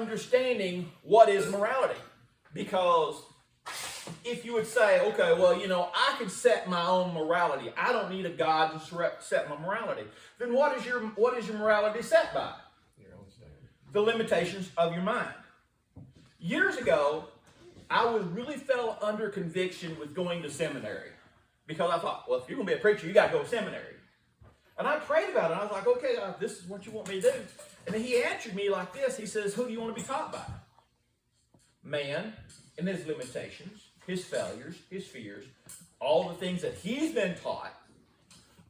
understanding what is morality. Because if you would say, okay, well, I can set my own morality. I don't need a God to set my morality. Then what is your morality set by? The limitations of your mind. Years ago, I really fell under conviction with going to seminary. Because I thought, well, if you're going to be a preacher, you got to go to seminary. And I prayed about it. I was like, okay, God, this is what you want me to do. And then he answered me like this. He says, who do you want to be taught by? Man and his limitations, his failures, his fears, all the things that he's been taught.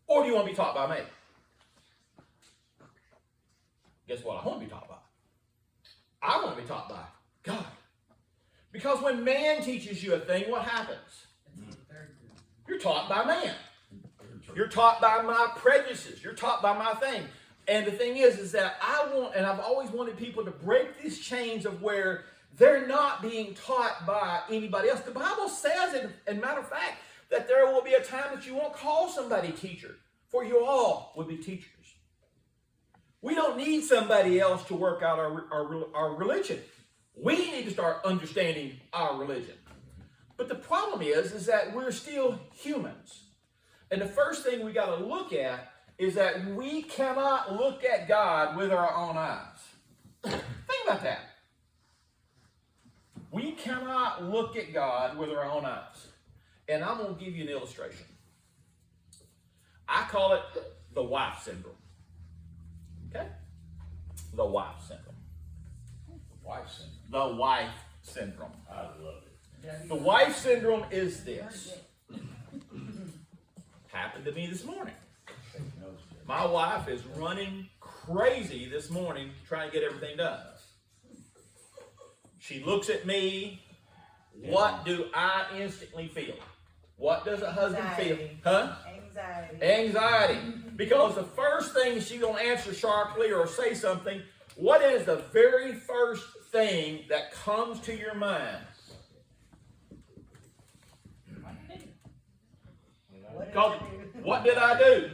Or do you want to be taught by me? Guess what I want to be taught by? I want to be taught by God. Because when man teaches you a thing, what happens? You're taught by man. You're taught by my prejudices. You're taught by my thing. And the thing is that I've always wanted people to break these chains of where they're not being taught by anybody else. The Bible says, in matter of fact, that there will be a time that you won't call somebody teacher, for you all will be teachers. We don't need somebody else to work out our religion. We need to start understanding our religion. But the problem is that we're still humans. And the first thing we got to look at is that we cannot look at God with our own eyes. Think about that. We cannot look at God with our own eyes. And I'm going to give you an illustration. I call it the wife syndrome. Okay? The wife syndrome. The wife syndrome. The wife syndrome. I love it. The wife syndrome is this. Happened to me this morning. My wife is running crazy this morning trying to get everything done. She looks at me. What do I instantly feel? What does a husband feel? Huh? Anxiety. Anxiety. Because the first thing she's going to answer sharply or say something, what is the very first thing that comes to your mind? What did I do?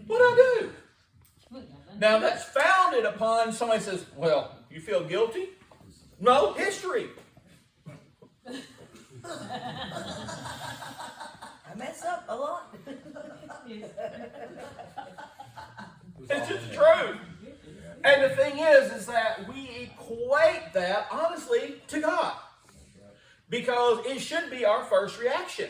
What did I do? Now that's founded upon somebody says, well, you feel guilty? No, history. I mess up a lot. It's just the truth. And the thing is that we equate that, honestly, to God. Because it should be our first reaction.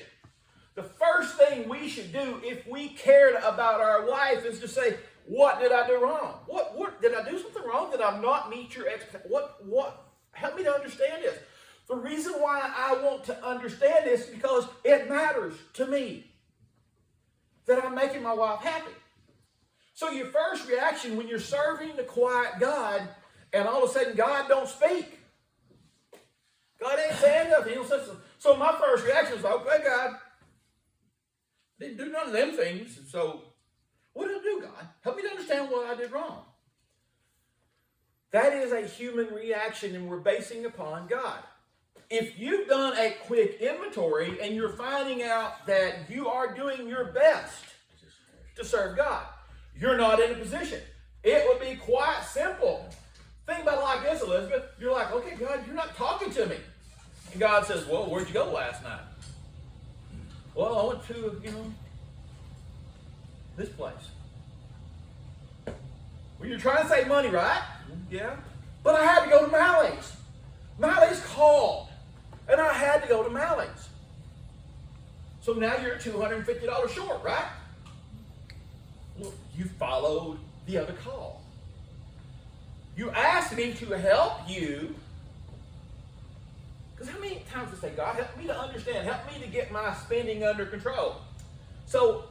The first thing we should do if we cared about our wife is to say, what did I do wrong? What did I do something wrong? Did I not meet your expectations? What? Help me to understand this. The reason why I want to understand this is because it matters to me that I'm making my wife happy. So your first reaction when you're serving the quiet God and all of a sudden God don't speak. God ain't saying nothing. So my first reaction was, okay, God, didn't do none of them things. So what did I do, God? Help me to understand what I did wrong. That is a human reaction, and we're basing upon God. If you've done a quick inventory and you're finding out that you are doing your best to serve God, you're not in a position. It would be quite simple. Think about it like this, Elizabeth. You're like, okay, God, you're not talking to me. And God says, well, where'd you go last night? Well, I went to, this place. Well, you're trying to save money, right? Yeah. But I had to go to Mally's. Mally's called. And I had to go to Mally's. So now you're $250 short, right? Well, you followed the other call. You asked me to help you. Because how many times I say, God, help me to understand. Help me to get my spending under control. So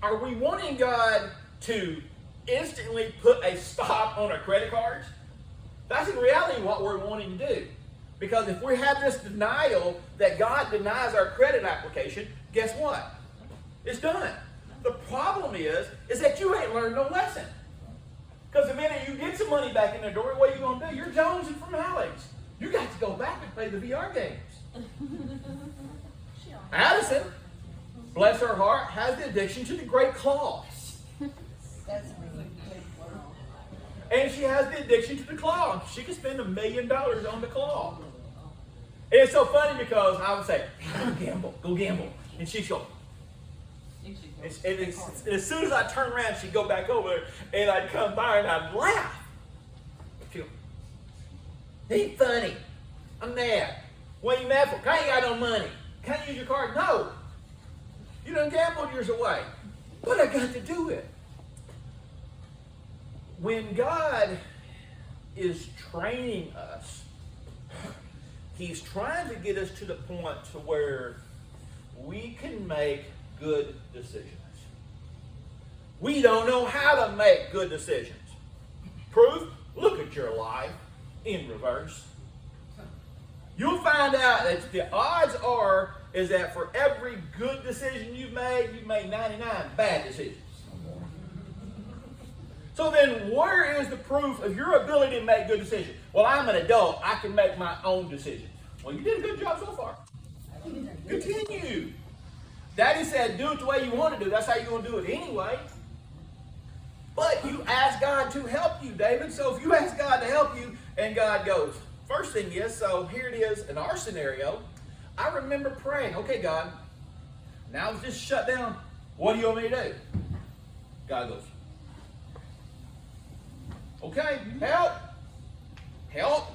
are we wanting God to instantly put a stop on our credit cards? That's in reality what we're wanting to do. Because if we have this denial that God denies our credit application, guess what? It's done. The problem is that you ain't learned no lesson. Because the minute you get some money back in the door, what are you going to do? You're jonesing from Alex. You got to go back and play the VR games. Addison, bless her heart, has the addiction to the great claws. That's really good. And she has the addiction to the claw. She could spend $1 million on the claw. And it's so funny because I would say, go gamble. And she'd go. And as soon as I turn around, she'd go back over there, and I'd come by and I'd laugh. She'd go, ain't funny. I'm mad. What are you mad for? I ain't got no money. Can I use your card? No. You done gambled yours away. What I got to do with it? When God is training us, He's trying to get us to the point to where we can make good decisions. We don't know how to make good decisions. Proof? Look at your life in reverse. You'll find out that the odds are is that for every good decision you've made 99 bad decisions. So then where is the proof of your ability to make good decisions? Well, I'm an adult. I can make my own decisions. Well, you did a good job so far. Continue. Daddy said do it the way you want to do. That's how you're going to do it anyway. But you ask God to help you, David. So if you ask God to help you and God goes, first thing is, so here it is in our scenario, I remember praying, okay, God, now it's just shut down. What do you want me to do? God goes, okay, help.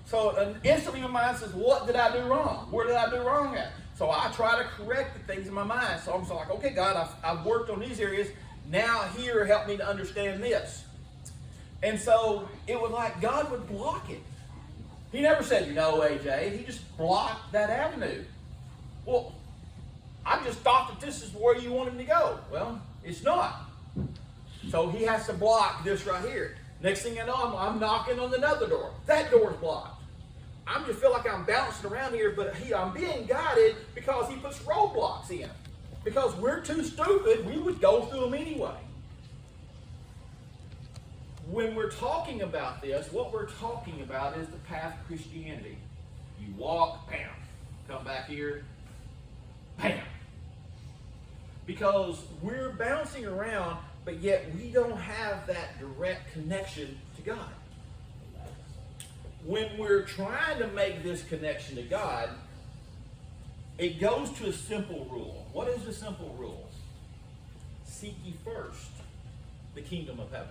So instantly my mind says, what did I do wrong? Where did I do wrong at? So I try to correct the things in my mind. So I'm like, okay, God, I've worked on these areas. Now here, help me to understand this. And so it was like God would block it. He never said, AJ. He just blocked that avenue. Well, I just thought that this is where you wanted me to go. Well, it's not. So he has to block this right here. Next thing I know, I'm knocking on another door. That door's blocked. I just feel like I'm bouncing around here, but I'm being guided because he puts roadblocks in. Because we're too stupid, we would go through them anyway. When we're talking about this, what we're talking about is the path of Christianity. You walk, bam. Come back here, bam. Because we're bouncing around, but yet we don't have that direct connection to God. When we're trying to make this connection to God, it goes to a simple rule. What is the simple rule? Seek ye first the kingdom of heaven.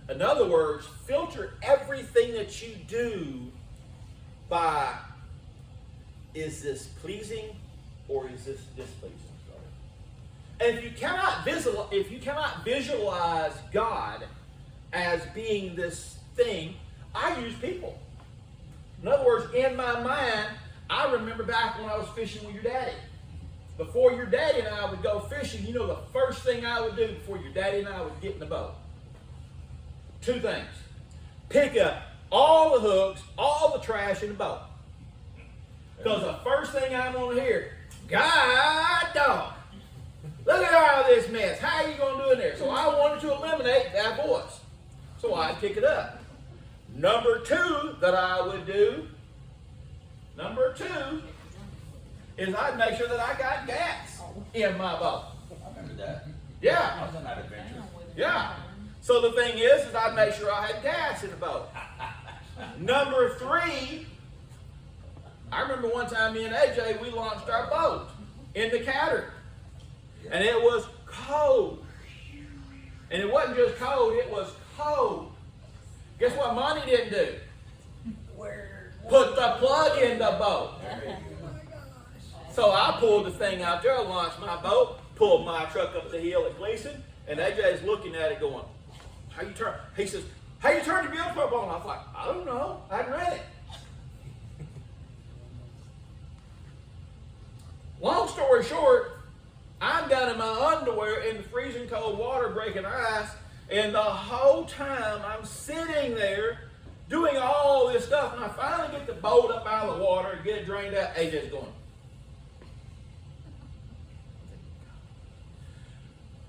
In other words, filter everything that you do by, is this pleasing or is this displeasing? And if you cannot visualize God as being this thing, I use people. In other words, in my mind, I remember back when I was fishing with your daddy. Before your daddy and I would go fishing, the first thing I would do before your daddy and I would get in the boat. Two things. Pick up all the hooks, all the trash in the boat. Because the first thing I'm going to hear, God dog, look at all this mess. How are you going to do in there? So I wanted to eliminate that voice. So I'd pick it up. Number two that I would do, is I'd make sure that I got gas in my boat. I remember that. Yeah. I was on that adventure. Yeah. So the thing is I'd make sure I had gas in the boat. Number three, I remember one time me and AJ, we launched our boat in the Catter. And it was cold. And it wasn't just cold, it was cold. Guess what Monty didn't do? Put the plug in the boat. So I pulled the thing out there, launched my boat, pulled my truck up the hill at Gleason, and AJ's looking at it going, how you turn? He says, how you turn your bill pump on? I was like, I don't know. I hadn't read it. Long story short, I'm down in my underwear in the freezing cold water breaking ice, and the whole time I'm sitting there doing all this stuff, and I finally get the boat up out of the water and get it drained out. AJ's going.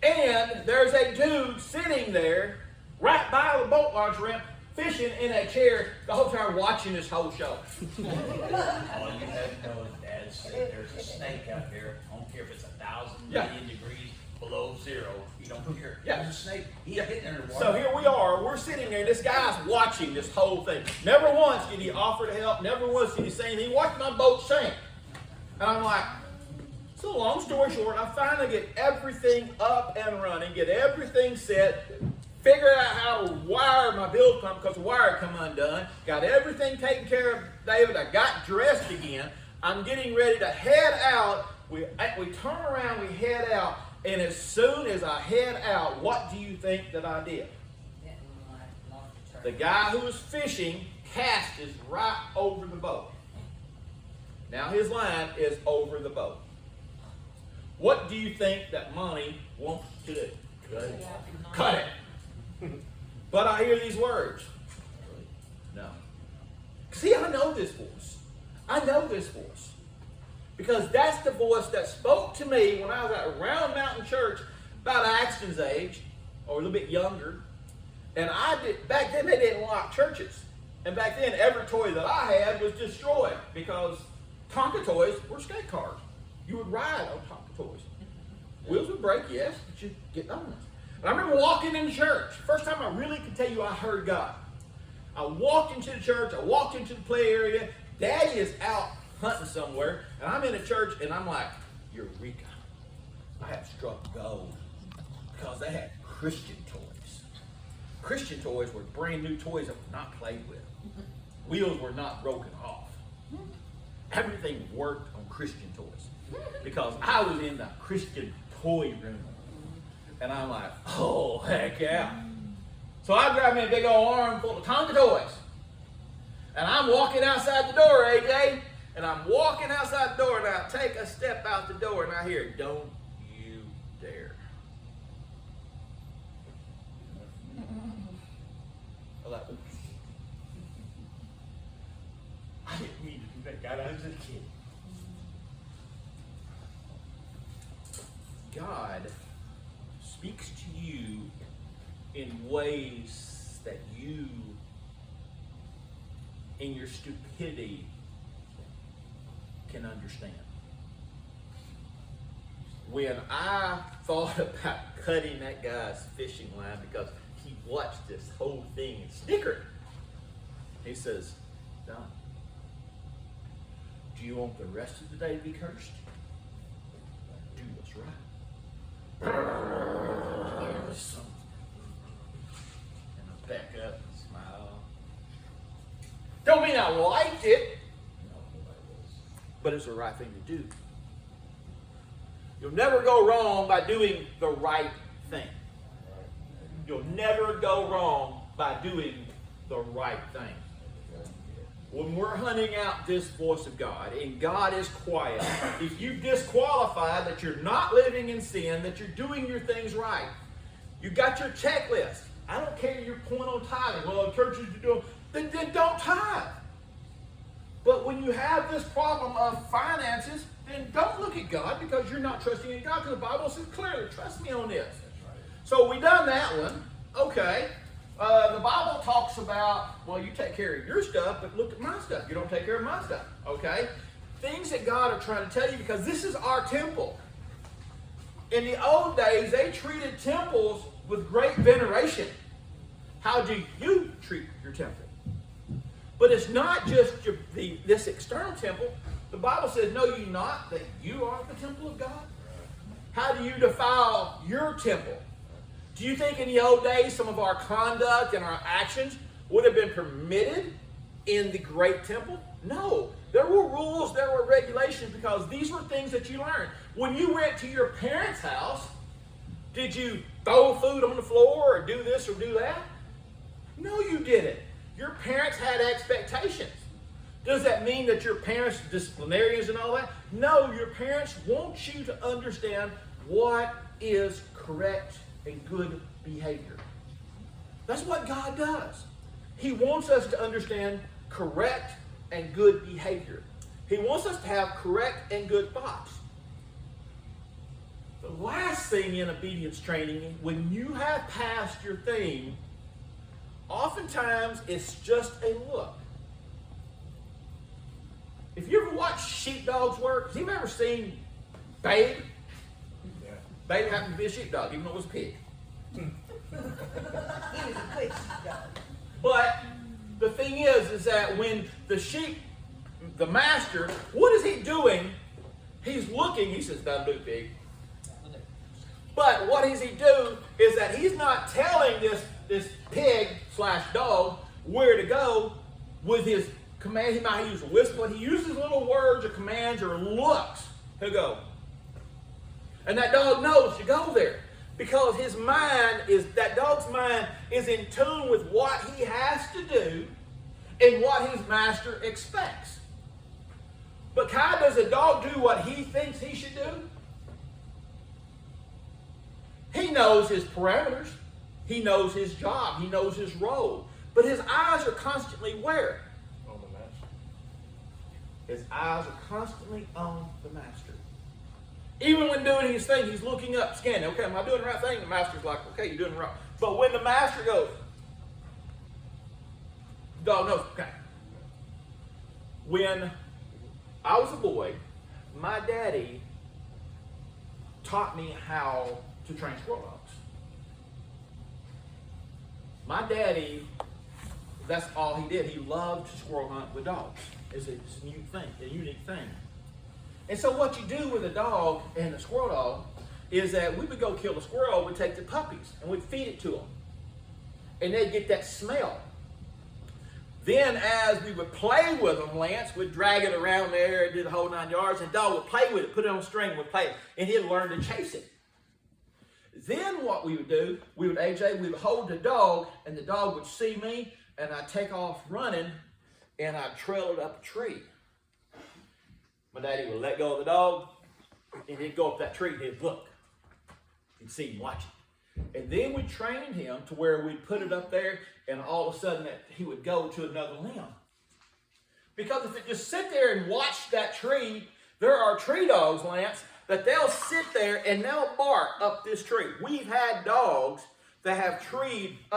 And there's a dude sitting there right by the boat launch ramp fishing in a chair the whole time watching this whole show. All you have to know is Dad said there's a snake out there. I don't care if it's 1,000 Yeah. million degrees. below zero. You don't care. Yeah. There's a snake. He ain't getting there in the So water. here we are, we're sitting there, this guy's watching this whole thing. Never once did he offer to help, never once did he say anything. He watched my boat sink. And I'm like, so long story short, I finally get everything up and running, get everything set, figure out how to wire my bilge pump because the wire had come undone, got everything taken care of, David. I got dressed again. I'm getting ready to head out. We turn around, we head out, and as soon as I head out, what do you think that I did? The guy who was fishing cast is right over the boat. Now his line is over the boat. What do you think that Monty wants to do? Cut it. Cut it. But I hear these words. No. See, I know this voice. I know this voice. Because that's the voice that spoke to me when I was at Round Mountain Church, about Axton's age, or a little bit younger. And back then they didn't lock churches. And back then every toy that I had was destroyed because Tonka toys were skate cars. You would ride on Tonka toys. Wheels would break, yes, but you'd get on it. And I remember walking into church. First time I really could tell you I heard God. I walked into the church, I walked into the play area. Daddy is out hunting somewhere, and I'm in a church, and I'm like, Eureka. I have struck gold. Because they had Christian toys. Christian toys were brand new toys that were not played with. Wheels were not broken off. Everything worked on Christian toys. Because I was in the Christian toy room. And I'm like, oh, heck yeah. So I grabbed me a big old armful of Tonka toys. And I'm walking outside the door, AJ. And I'm walking outside the door, and I take a step out the door, and I hear, don't you dare. I like, oops. I didn't mean to do that, God. I was just a kid. God speaks to you in ways that you, in your stupidity, can understand. When I thought about cutting that guy's fishing line because he watched this whole thing and snickered, he says, Don, do you want the rest of the day to be cursed? Do what's right. And I back up and smile. Don't mean I liked it, but it's the right thing to do. You'll never go wrong by doing the right thing. You'll never go wrong by doing the right thing. When we're hunting out this voice of God, and God is quiet, if you disqualify that you're not living in sin, that you're doing your things right, you got your checklist. I don't care your point on tithing. Well, the churches you do, then don't tithe. But when you have this problem of finances, then don't look at God because you're not trusting in God. Because the Bible says clearly, trust me on this. So we done that one. Okay. The Bible talks about, well, you take care of your stuff, but look at my stuff. You don't take care of my stuff. Okay. Things that God are trying to tell you because this is our temple. In the old days, they treated temples with great veneration. How do you treat your temple? But it's not just this external temple. The Bible says, know ye not that you are the temple of God? How do you defile your temple? Do you think in the old days some of our conduct and our actions would have been permitted in the great temple? No. There were rules, there were regulations because these were things that you learned. When you went to your parents' house, did you throw food on the floor or do this or do that? No, you didn't. Your parents had expectations. Does that mean that your parents are disciplinarians and all that? No, your parents want you to understand what is correct and good behavior. That's what God does. He wants us to understand correct and good behavior. He wants us to have correct and good thoughts. The last thing in obedience training, when you have passed your thing, oftentimes it's just a look. If you ever watch sheepdogs work, has anybody ever seen Babe? Yeah. Baby happened to be a sheepdog, even though it was a pig. He was a quick dog. But the thing is that when the master, what is he doing? He's looking, he says, that'll do, pig. But what does he do is that he's not telling this pig / dog where to go with his command. He might use a whistle, but he uses little words or commands or looks to go. And that dog knows to go there because that dog's mind is in tune with what he has to do and what his master expects. But how does a dog do what he thinks he should do? He knows his parameters. He knows his job. He knows his role. But his eyes are constantly where? On the master. His eyes are constantly on the master. Even when doing his thing, he's looking up, scanning. Okay, am I doing the right thing? The master's like, okay, you're doing it right. But when the master goes, dog knows, okay. When I was a boy, my daddy taught me how to train squirrel dogs. My daddy, that's all he did. He loved to squirrel hunt with dogs. It's a unique thing. And so what you do with a dog and a squirrel dog is that we would go kill a squirrel, we'd take the puppies, and we'd feed it to them. And they'd get that smell. Then as we would play with them, Lance would drag it around there and do the whole 9 yards, and the dog would play with it, put it on a string, would play it, and he'd learn to chase it. Then what we would do, we would hold the dog, and the dog would see me, and I'd take off running, and I'd trail it up a tree. My daddy would let go of the dog, and he'd go up that tree, and he'd look. He'd see him watching. And then we trained him to where we'd put it up there, and all of a sudden he would go to another limb. Because if it just sit there and watch that tree, there are tree dogs, Lance, that they'll sit there and they'll bark up this tree. We've had dogs that have treed up